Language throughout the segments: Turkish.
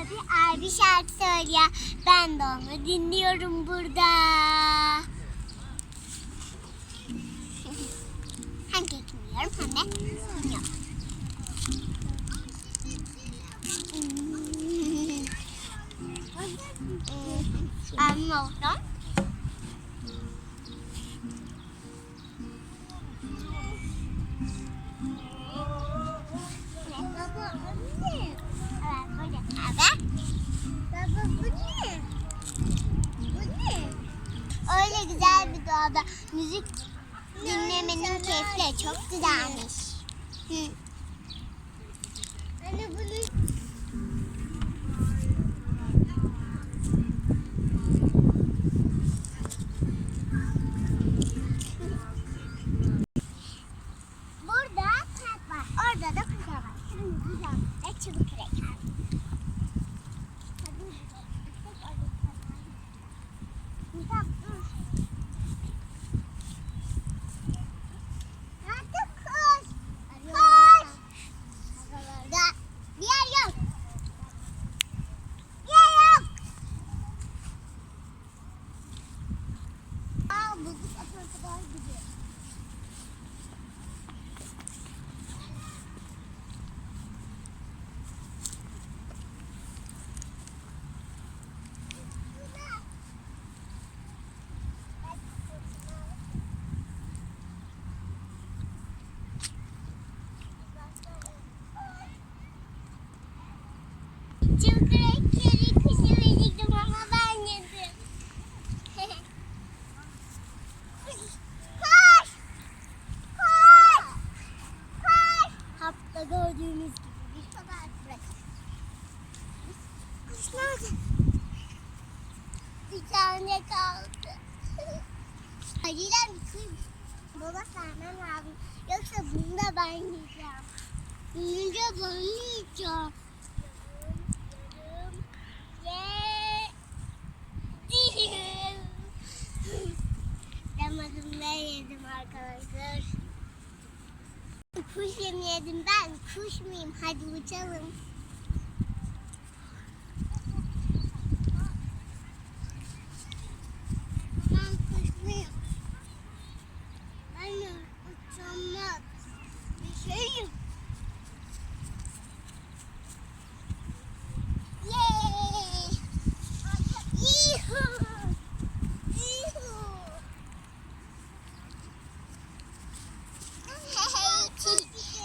Abi şarkı söylüyor. Ben de onu dinliyorum burada. Hem dinliyorum hem de dinliyorum. Anladım. Öyle güzel bir doğada müzik dinlemenin keyfi çok güzelmiş. Hani bunu burada park var. Orada da kuza var. Şimdi güzel ve çubuk kürek var. Uzak dur. Hadi koş. Koş. Bir yer yok. Bir yer yok. Bulduk apartman gibi. Çok renkli kuşu verecektim ama ben yedim. Koş! Koş! Koş! Hapta gördüğünüz gibi bir kadar bırakın. Kuş nerede? Bir tane kaldı. Acilen bir kuş baba vermem lazım. Yoksa bunu da ben yiyeceğim. Yiyince ben yiyeceğim. Damadım ben yedim arkadaşlar. Kuş yemi yedim ben. Kuş muyum? Hadi uçalım. Ben kuş muyum? Ben uçamam. Bir şeyim.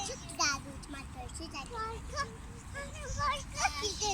Çok güzel bir uçmak görüşürüz. Harika.